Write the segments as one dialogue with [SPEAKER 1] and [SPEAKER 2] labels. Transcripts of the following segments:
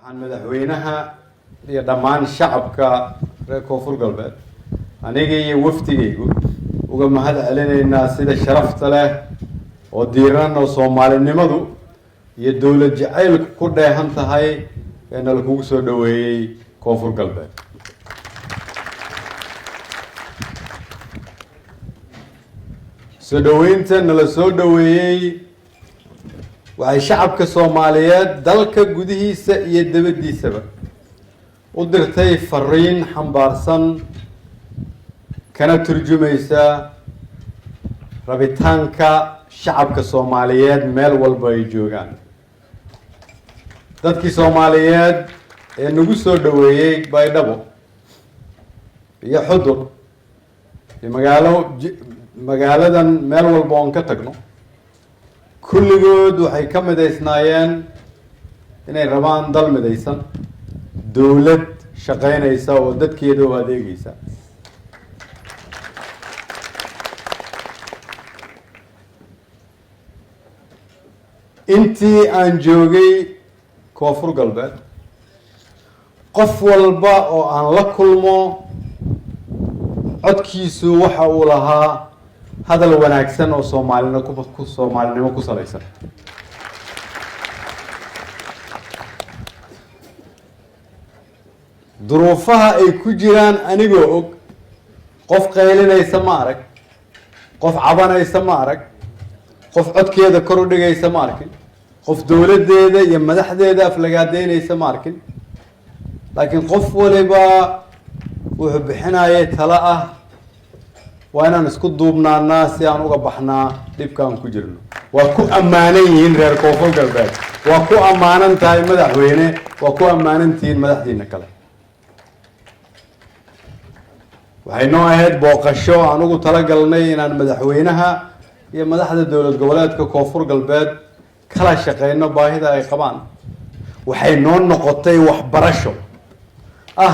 [SPEAKER 1] waxaan madaxweynaha iyo dhammaan shacabka reer koonfur galbeed aniga iyo wafdigaygu uga mahad celinaynaa sida sharafta leh oo diiran oo Soomaalinimadu iyo dawlad jacaylku ku dheehan tahay ee nala kugu soo dhaweeyay koonfur galbeed. soo dhaweynta nala soo dhaweeyay waxay shacabka Soomaaliyeed dalka gudihiisa iyo dibaddiisaba u dirtay fariin xambaarsan kana turjumaysa rabitaanka shacabka Soomaaliyeed meel walba ay joogaan. dadkii Soomaaliyeed ee nagu soo dhaweeyay Baydhabo iyo Xudur iyo magaaladan meel walba oo ka tagno kulligood waxay ka midaysnaayeen inay rabaan dal midaysan, dawlad shaqaynaysa oo dadkeeda u adeegaysa. intii aan joogay koonfur galbeed qof walba oo aan la kulmo codkiisu waxa uu lahaa hadal wanaagsan oo Soomaalinimo ku salaysan. duruufaha ay ku jiraan anigoo og qof qaylinaysa ma arag, qof cabanaysa ma arag, qof codkeeda kor u dhigaysa ma arkin, qof dawladeeda iyo madaxdeeda aflagaadeynaysa ma arkin, laakiin qof waliba wuxuu bixinayay talo ah waa inaan isku duubnaanaa si aan uga baxnaa dhibkaan ku jirno. waa ku ammaanan yihiin reer koonfur galbeed, waa ku ammaanan tahay madaxweyne, waa ku ammaanan tihiin madaxdiina kale. waxay noo ahayd booqasho aan ugu talagalnay inaan madaxweynaha iyo madaxda dowlad goboleedka koonfur galbeed kala shaqeyno baahida ay qabaan. waxay noo noqotay waxbarasho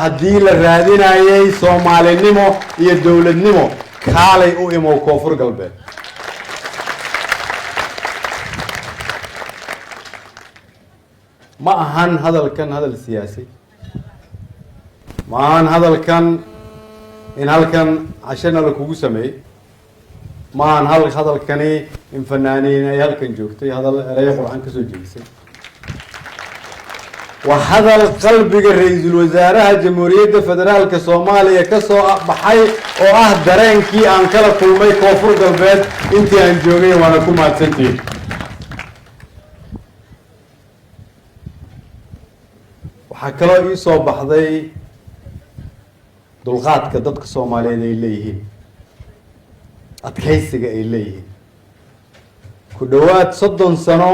[SPEAKER 1] haddii la raadinayay Soomaalinimo iyo dawladnimo kaalay u imow koonfur galbeed. ma ahan hadalkan hadal siyaasi, ma ahan hadalkan in halkan cashana la kugu sameeyey, ma ahan hadalkani in fanaaniin ay halkan joogtay hadal ereyo qurxan ka soo jeedisay. waa hadal qalbiga ra'iisul wasaaraha jamhuuriyadda federaalka Soomaaliya ka soo baxay oo ah dareenkii aan kala kulmay koonfur galbeed intii aan joogay. waana ku mahadsantihiin. waxaa kaloo ii soo baxday dulqaadka dadka Soomaaliyeed ay leeyihiin, adkaysiga ay leeyihiin. ku dhawaad 30 sano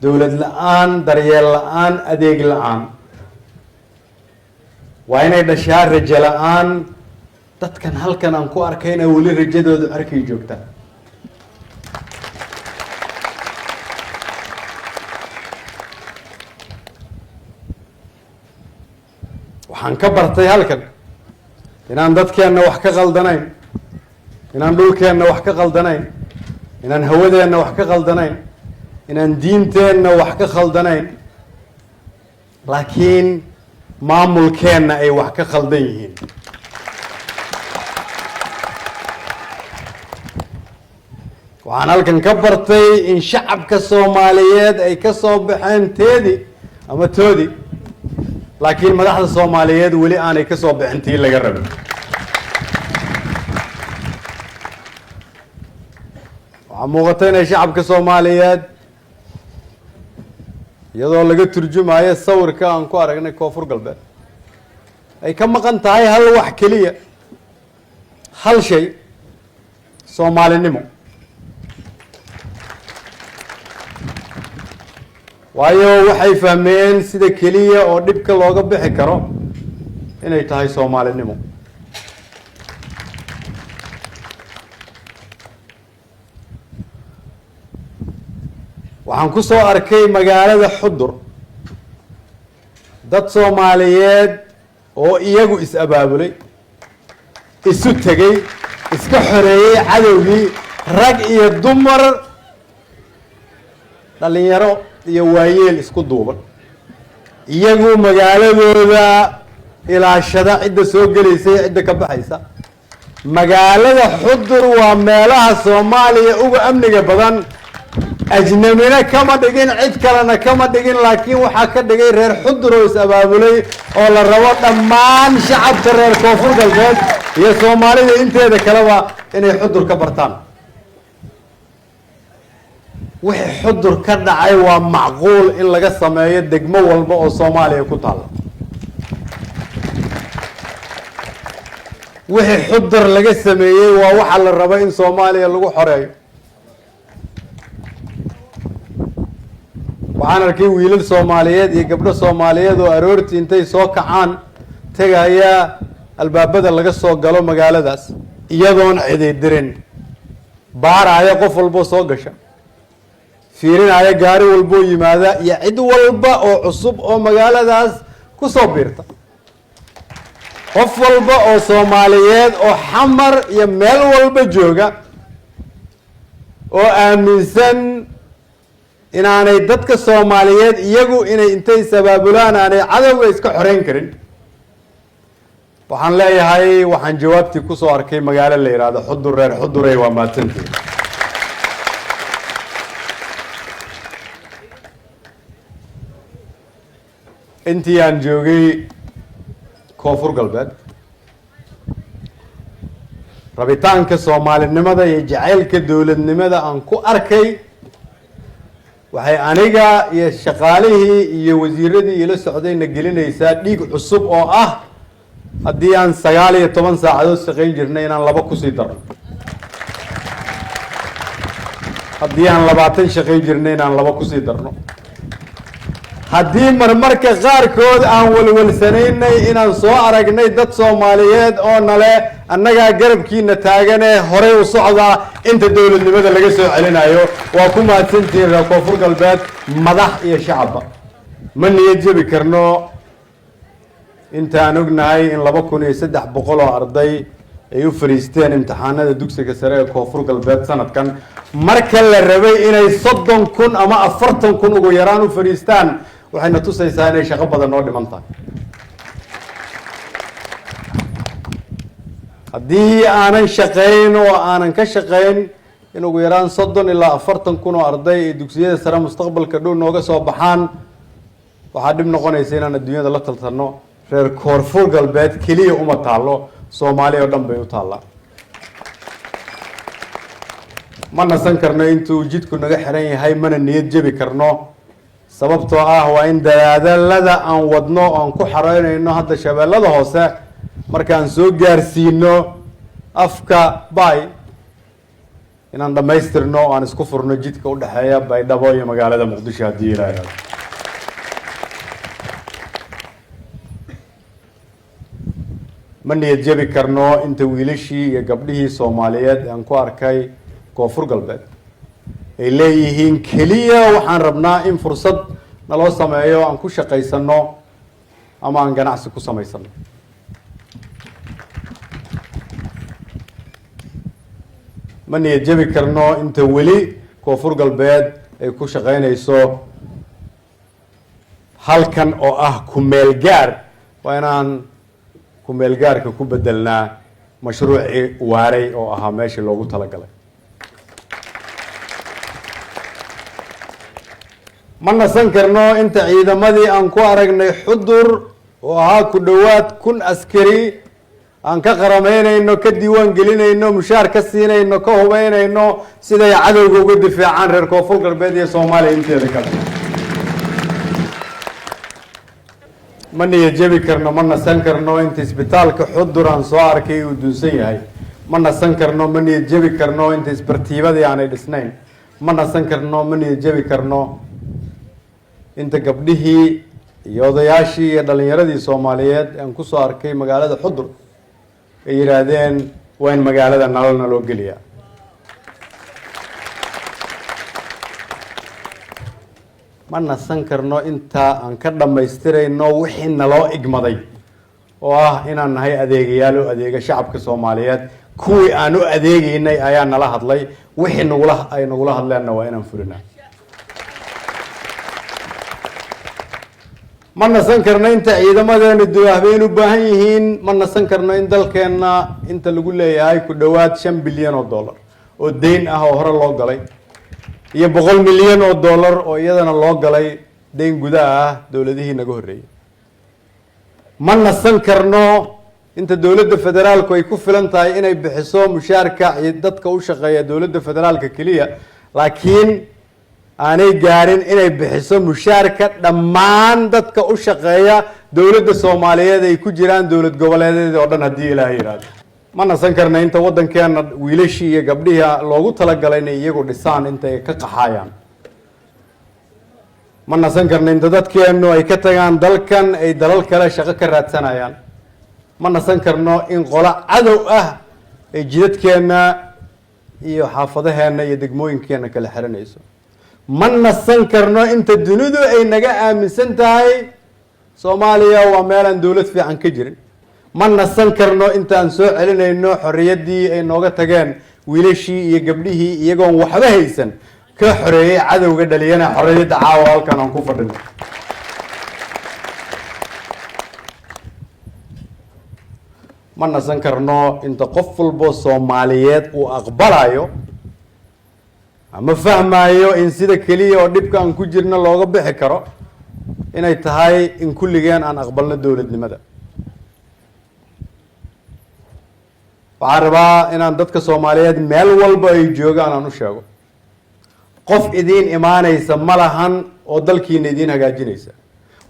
[SPEAKER 1] dawlad la'aan, daryeel la'aan, adeeg la'aan. waa inay dhashaa rajo la'aan. dadkan halkan aan ku arkayna weli rajadoodu arkay joogtaa. waxaan ka bartay halkan inaan dadkeenna wax ka qaldanayn, inaan dhulkeenna wax ka qaldanayn, inaan hawadeenna wax ka qaldanayn, inaan diinteenna wax ka khaldanayn, laakiin maamulkeenna ay wax ka khaldan yihiin. waxaan halkan ka bartay in shacabka Soomaaliyeed ay ka soo baxeen teedii ama toodii, laakiin madaxda Soomaaliyeed weli aanay ka soo bixin tii laga rabay. waxaa muuqata inay shacabka Soomaaliyeed iyadoo laga turjumayo sawirka aan ku aragnay koonfur galbeed ay ka maqan tahay hal wax keliya, hal shay: Soomaalinimo. waayo waxay fahmeen sida keliya oo dhibka looga bixi karo inay tahay Soomaalinimo. waxaan ku soo arkay magaalada Xudur dad Soomaaliyeed oo iyagu is-abaabulay, isu tegay, iska xoreeyay cadowgii, rag iyo dumar, dhalinyaro iyo waayeel isku duuban iyagu magaaladooda ilaashada cidda soo gelaysa iyo cidda ka baxaysa magaalada xudur waa meelaha Soomaaliya ugu amniga badan ajnabina kama dhigin cid kalena kama dhigin laakiin waxa ka dhigay reer xudur oo is abaabulay oo la rabo dhammaan shacabka reer koonfur galbeed iyo Soomaalida inteeda kaleba inay xudur ka bartaan wixii xudur ka dhacay waa macquul in laga sameeyo degmo walba oo Soomaaliya ku taal wixii xudur laga sameeyay waa waxa la rabo in Soomaaliya lagu xoreeyo waxaan arkay wiilal Soomaaliyeed iyo gabdho Soomaaliyeed oo aroortii intay soo kacaan tagaya albaabada laga soo galo magaaladaas iyadoon ciidirin baaraya qof walba soo gasha fiirinaya gaari walba yimaada iyo cid walba oo cusub oo magaaladaas ku soo biirta qof walba oo Soomaaliyeed oo xamar iyo meel walba jooga oo aaminsan inaanay dadka Soomaaliyeed iyagu inay intay sabaabulaan aanay cadawga iska xoreyn karin waxaan leeyahay waxaan jawaabtii ku soo arkay magaalo la yiraahdo xudur reer xuduray waa maatantii intii aan joogay koonfur galbeed rabitaanka Soomaalinimada iyo jacaylka dawladnimada aan ku arkay waxay aniga iyo shaqaalihii iyo wasiiradii ila socdayna gelinaysaa dhiig cusub oo ah haddii aan 19 saacadood shaqayn jirnay inaan 2 ku sii darno haddii aan 20 shaqayn jirnay inaan 2 ku sii darno haddii marmarka qaarkood aan walwalsanaynay inaan soo aragnay dad Soomaaliyeed oo nale annaga garabkiina taagan ee hore u socda inta dawladnimada laga soo celinayo waa ku mahadsantiin reer koonfur galbeed madax iyo shacabba ma niyad jabi karno intaan ognahay in 2300 oo arday ay u fariisteen imtixaanada dugsiga sare ee koonfur galbeed sanadkan marka la rabay inay 30,000 ama 40,000 ugu yaraan u fariistaan waxayna tusaysaa inay shaqo badan oo dhiman tahay haddii aanan shaqayn oo aanan ka shaqayn in ugu yaraan 30 ilaa 40,000 oo arday ee dugsiyada sare mustaqbalka dhow nooga soo baxaan waxaa dhib noqonaysa inaan adduunyada la taltano reer koonfur galbeed keliya uma taalo Soomaaliya oo dhan bay u taallaa ma nasan karno intuu jidku naga xiran yahay mana niyad jabi karno sababtoo ah waa in dadaalada aan wadno aan ku xareynayno hadda shabeellada hoose markaan soo gaarsiino afka bay inaan dhamaystirno aan isku furno jidka u dhaxeeya Baydhabo iyo magaalada Muqdisho haddii ilaahay ma niyad jabi karno inta wiilashii iyo gabdhihii Soomaaliyeed aan ku arkay koonfur galbeed ay leeyihiin keliya waxaan rabnaa in fursad naloo sameeyo aan ku shaqaysano ama aan ganacsi ku samaysano ma niyad jabi karno inta weli koonfur galbeed ay ku shaqaynayso halkan oo ah ku meel gaar waa inaan ku meel gaarka ku bedelnaa mashruuci waaray oo ahaa meeshii loogu talagalay ma nasan karno inta ciidamadii aan ku aragnay xudur oo ahaa ku dhowaad 1,000 askari aan ka qarameynayno ka diiwaan gelinayno mushaar ka siinayno ka hubeynayno siday cadowga uga difaacaan reer koonfur galbeed iyo Soomaaliya inteeda kale ma niyad jabi karno ma nasan karno inta isbitaalka xudur aan soo arkay uu dunsan yahay ma nasan karno ma niyad jabi karno inta isbartiibadii aanay dhisnayn ma nasan karno ma niyad jabi karno inta gabdhihii iyo odayaashii iyo dhalinyaradii Soomaaliyeed aan ku soo arkay magaalada xudur ay yiraahdeen waa in magaalada nalna loo geliyaa ma nasan karno inta aan ka dhamaystirayno wixii naloo igmaday oo ah inaan nahay adeegayaal oo adeega shacabka Soomaaliyeed kuwii aan u adeegaynay ayaa nala hadlay wixii nagula hadleenna waa inaan fulinaa ma nasan karno inta ciidamadeena duwaahbeen u baahan yihiin ma nasan karno in dalkeenna inta lagu leeyahay ku dhowaad 5 bilyan oo dollar oo deyn ah oo hore loo galay iyo 100 milyan oo dollar oo iyadana loo galay deyn gudaha ah dowladihii naga horreeyay ma nasan karno inta dowladda federaalku ay ku filan tahay inay bixiso mushaarka dadka u shaqeeya dowladda federaalka kaliya laakiin aanay gaarin inay bixiso mushaarka dhammaan dadka u shaqeeya dowladda Soomaaliyeed ay ku jiraan dowlad goboleedyada oo dhan hadii Ilaahay yiraahdo ma nasan karna inta wadankeena wiilashii iyo gabdhiha loogu talagalay inay iyagu dhisaan inta ay ka qaxayaan ma nasan karna inta dadkeenu ay ka tagaan dalkan ay dalal kale shaqo ka raadsanayaan ma nasan karno in qola cadow ah ay jidadkeena iyo xaafadaheena iyo degmooyinkeena kala xiranayso ma nasan karno inta dunidu ay naga aaminsan tahay Soomaaliya waa meel aan dawlad fiican ka jirin ma nasan karno inta aan soo celinayno xorriyadii ay nooga tageen wiilashii iyo gabdhihii iyagoon waxba haysan ka xoreeyay cadowga dhaliyana xorriyadda caawa halkan aan ku fadhino ma nasan karno inta qof walba Soomaaliyeed uu aqbalayo ama fahmayo in sida kaliya oo dhibka aan ku jirna looga bixi karo inay tahay in kulligeen aan aqbalno dawladnimada waxaan rabaa inaan dadka Soomaaliyeed meel walba ay joogaan aan u sheego qof idiin imaanaysa ma lahan oo dalkiina idiin hagaajinaysa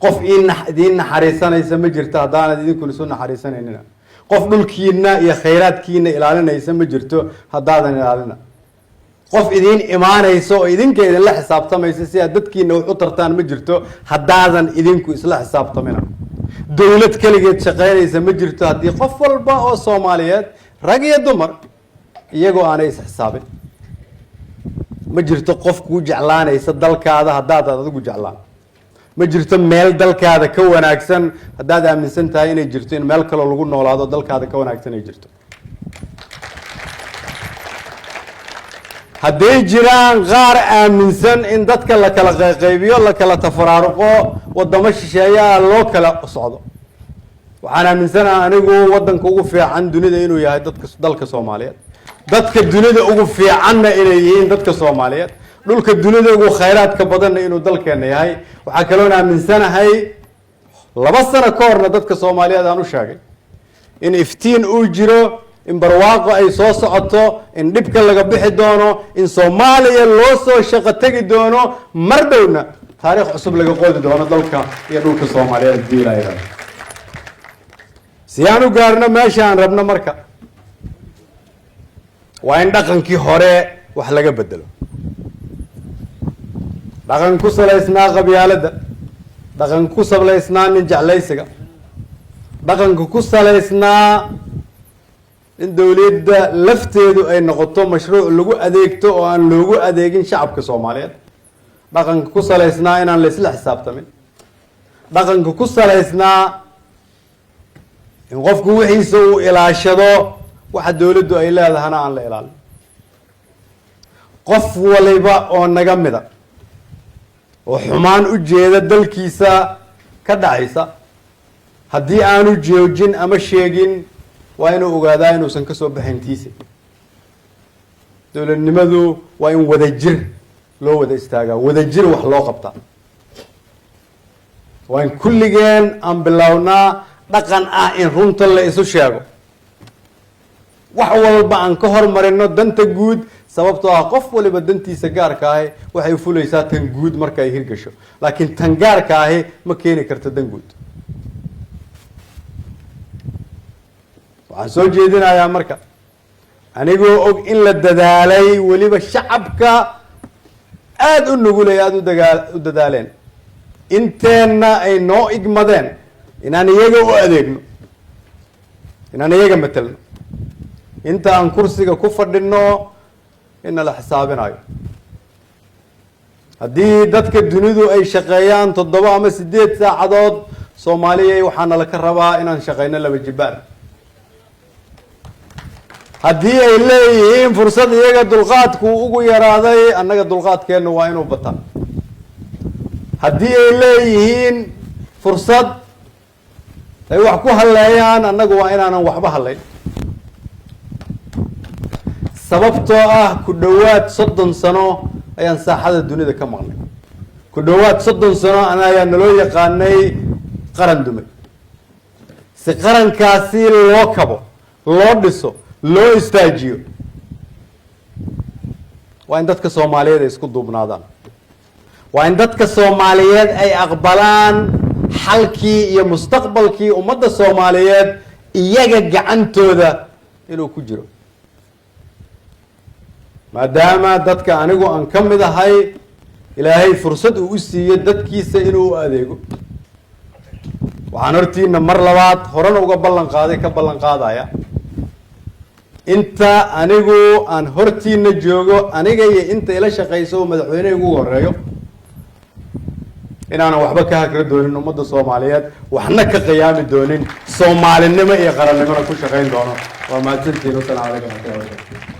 [SPEAKER 1] qof idiin naxariisanaysa ma jirto haddaan idinku isu naxariisanayna qof dhulkiina iyo khayraadkiina ilaalinaysa ma jirto haddaadan ilaalina qof idiin imaanayso oo idinka idin la xisaabtamaysa si aad dadkiina wax u tartaan ma jirto haddaadan idinku isla xisaabtamina dawlad kaligeed shaqaynaysa ma jirto haddii qof walba oo Soomaaliyeed rag iyo dumar iyagoo aanay is xisaabin ma jirto qof ku jeclaanaysa dalkaada haddaad adigu jeclaan ma jirto meel dalkaada ka wanaagsan haddaad aaminsan tahay inay jirto in meel kale lagu noolaado dalkaada ka wanaagsan ay jirto hadday jiraan qaar aaminsan in dadka la kala qaybiyo la kala tafaraaruqo wadamo shisheeyaa loo kala socdo waxaan aaminsanahay anigu wadanka ugu fiican dunida inuu yahay dalka Soomaaliyeed dadka dunida ugu fiicanna inay yihiin dadka Soomaaliyeed dhulka dunida ugu khayraadka badanna inuu dalkeena yahay waxa kale oo aaminsanahay 2 sano ka horna dadka Soomaaliyeed aan u sheegay in iftiin uu jiro in barwaaqo ay soo socoto in dhibka laga bixi doono in Soomaaliya loo soo shaqo tagi doono mar dhowna taariikh cusub laga qoodi doono dalka iyo dhulka Soomaaliyeed diilayda si aanu gaarno meesha aan rabno marka waa in dhaqankii hore wax laga bedelo dhaqan ku salaysnaa qabyaaladda dhaqan ku salaysnaa nin jeclaysiga dhaqan ku salaysnaa in dawladda lafteedu ay noqoto mashruuc lagu adeegto oo aan loogu adeegin shacabka Soomaaliyeed dhaqanka ku salaysnaa inaan la isla xisaabtamin dhaqanka ku salaysnaa in qofku wixiisa uu ilaashado waxa dawladdu ay leedahana aan la ilaalin qof waliba oo naga mida oo xumaan u jeeda dalkiisa ka dhacaysa haddii aanu joojin ama sheegin waa inuu ogaadaa inuusan ka soo baxayn tiisa dawladnimadu waa in wadajir loo wada istaagaa wadajir wax loo qabtaa waa in kulligeen aan bilownaa dhaqan ah in runta la isu sheego wax walba aan ka hormarino danta guud sababtoo ah qof waliba dantiisa gaarka ah waxay u fulaysaa tan guud marka ay hirgasho laakiin tan gaarka ah ma keeni karto dan guud waxaan soo jeedinayaa marka anigoo og in la dadaalay waliba shacabka aad u nugulay aad u dadaaleen inteena ay noo igmadeen inaan iyaga u adeegno inaan iyaga matelno inta aan kursiga ku fadhino in la xisaabinayo haddii dadka dunidu ay shaqeeyaan 7 ama 8 saacadood Soomaaliya waxaana la ka rabaa inaan shaqeyno 2 jibaar haddii ay leeyihiin fursad iyaga dulqaadku ugu yaraaday annaga dulqaadkeenu waa inuu bataa haddii ay leeyihiin fursad ay wax ku halleeyaan, annagu waa inaanan waxba hallayn. sababtoo ah ku dhowaad 30 sano ayaan saaxada dunida ka maqnay. ku dhowaad 30 sano ayaa naloo yaqaanay qaran dumay. si qarankaasi loo kabo, loo dhiso, loo istaajiyo, waa in dadka Soomaaliyeed ay isku duubnaadaan. waa in dadka Soomaaliyeed ay aqbalaan xalkii iyo mustaqbalkii ummadda Soomaaliyeed iyaga gacantooda inuu ku jiro. maadaama dadka anigu aan ka mid ahay, ilaahay fursad uu u siiyey dadkiisa inuu u adeego, waxaan hortiina mar labaad horena uga ballan qaaday, ka ballan qaadaya inta anigu aan hortiina joogo, aniga iyo inta ila shaqayso oo madaxweynaha ugu horeeyo, inaanan waxba ka hakra doonin ummadda Soomaaliyeed, waxna ka qiyaami doonin, Soomaalinimo iyo qarannimona ku shaqayn doono. waa mahadsantihiin. Wassalaamu calaykum.